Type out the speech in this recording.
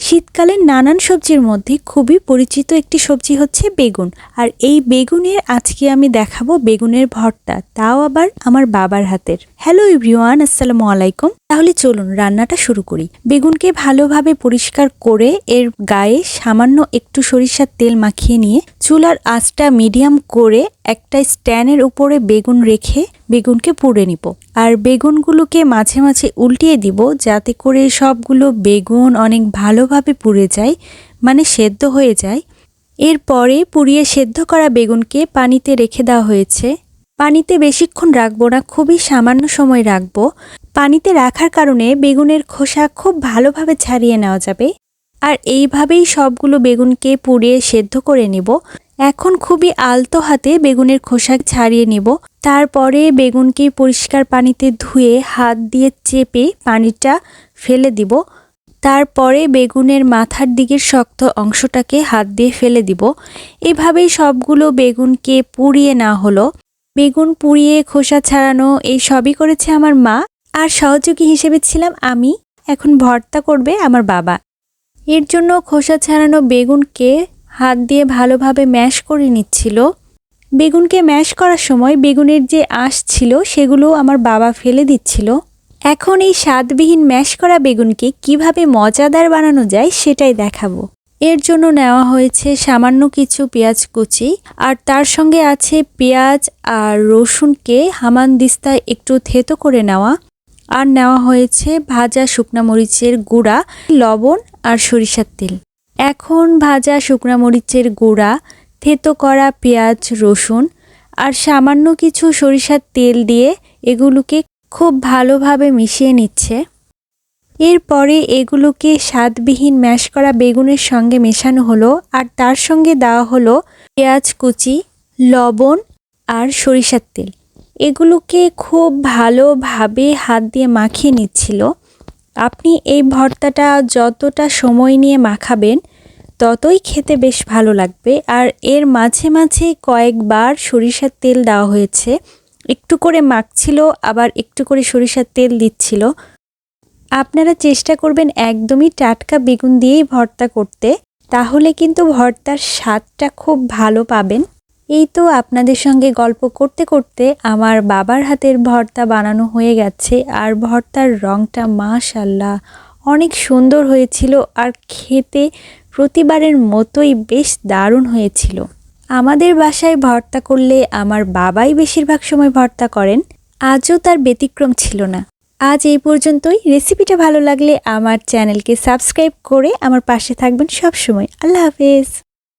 শীতকালে নানান সবজির মধ্যে খুবই পরিচিত একটি সবজি হচ্ছে বেগুন। আর এই বেগুনের আজকে আমি দেখাবো বেগুনের ভর্তা, তাও আবার আমার বাবার হাতের। হ্যালো এভরিওয়ান, আসসালামু আলাইকুম। তাহলে চলুন রান্নাটা শুরু করি। বেগুনকে ভালোভাবে পরিষ্কার করে এর গায়ে সামান্য একটু সরিষার তেল মাখিয়ে নিয়ে চুলার আঁচটা মিডিয়াম করে একটা স্ট্যান্ডের উপরে বেগুন রেখে বেগুনকে পুড়ে নিব। আর বেগুনগুলোকে মাঝে মাঝে উল্টিয়ে দিব যাতে করে সবগুলো বেগুন অনেক ভালোভাবে পুড়ে যায়, মানে সেদ্ধ হয়ে যায়। এরপরে পুড়িয়ে সেদ্ধ করা বেগুনকে পানিতে রেখে দেওয়া হয়েছে। পানিতে বেশিক্ষণ রাখবো না, খুবই সামান্য সময় রাখবো। পানিতে রাখার কারণে বেগুনের খোসা খুব ভালোভাবে ছাড়িয়ে নেওয়া যাবে। আর এইভাবেই সবগুলো বেগুনকে পুড়িয়ে সেদ্ধ করে নেব। এখন খুবই আলতো হাতে বেগুনের খোসা ছাড়িয়ে নেব। তারপরে বেগুনকে পরিষ্কার পানিতে ধুয়ে হাত দিয়ে চেপে পানিটা ফেলে দিব। তারপরে বেগুনের মাথার দিকের শক্ত অংশটাকে হাত দিয়ে ফেলে দিব। এভাবেই সবগুলো বেগুনকে পুড়িয়ে নেওয়া হলো। বেগুন পুড়িয়ে খোসা ছাড়ানো এই সবই করেছে আমার মা, আর সহযোগী হিসেবে ছিলাম আমি। এখন ভর্তা করবে আমার বাবা। এর জন্য খোসা ছাড়ানো বেগুনকে হাত দিয়ে ভালোভাবে ম্যাশ করে নিচ্ছিল। বেগুনকে ম্যাশ করার সময় বেগুনের যে আঁশ ছিল সেগুলো আমার বাবা ফেলে দিচ্ছিল। এখন এই স্বাদবিহীন ম্যাশ করা বেগুনকে কিভাবে মজাদার বানানো যায় সেটাই দেখাবো। এর জন্য নেওয়া হয়েছে সামান্য কিছু পেঁয়াজ কুচি, আর তার সঙ্গে আছে পেঁয়াজ আর রসুনকে হামানদিস্তায় একটু থেতো করে নেওয়া। আর নেওয়া হয়েছে ভাজা শুকনা মরিচের গুঁড়া, লবণ আর সরিষার তেল। এখন ভাজা শুকনা মরিচের গুঁড়া, থেতো করা পেঁয়াজ রসুন আর সামান্য কিছু সরিষার তেল দিয়ে এগুলোকে খুব ভালোভাবে মিশিয়ে নিচ্ছে। এরপরে এগুলোকে স্বাদবিহীন ম্যাশ করা বেগুনের সঙ্গে মেশানো হলো, আর তার সঙ্গে দেওয়া হলো পেঁয়াজ কুচি, লবণ আর সরিষার তেল। এগুলোকে খুব ভালোভাবে হাত দিয়ে মাখিয়ে নিচ্ছিল। আপনি এই ভর্তাটা যতটা সময় নিয়ে মাখাবেন ততই খেতে বেশ ভালো লাগবে। আর এর মাঝে মাঝে কয়েকবার সরিষার তেল দেওয়া হয়েছে। একটু করে মাখছিল, আবার একটু করে সরিষার তেল দিচ্ছিল। আপনারা চেষ্টা করবেন একদমই টাটকা বেগুন দিয়েই ভর্তা করতে, তাহলে কিন্তু ভর্তার স্বাদটা খুব ভালো পাবেন। এই তো আপনাদের সঙ্গে গল্প করতে করতে আমার বাবার হাতের ভর্তা বানানো হয়ে গেছে। আর ভর্তার রঙটা মাশাআল্লাহ অনেক সুন্দর হয়েছিল, আর খেতে প্রতিবারের মতোই বেশ দারুণ হয়েছিল। আমাদের বাসায় ভর্তা করলে আমার বাবাই বেশিরভাগ সময় ভর্তা করেন, আজও তার ব্যতিক্রম ছিল না। আজ এই পর্যন্তই। রেসিপিটা ভালো লাগলে আমার চ্যানেলকে সাবস্ক্রাইব করে আমার পাশে থাকবেন সব সময়। আল্লাহ হাফেজ।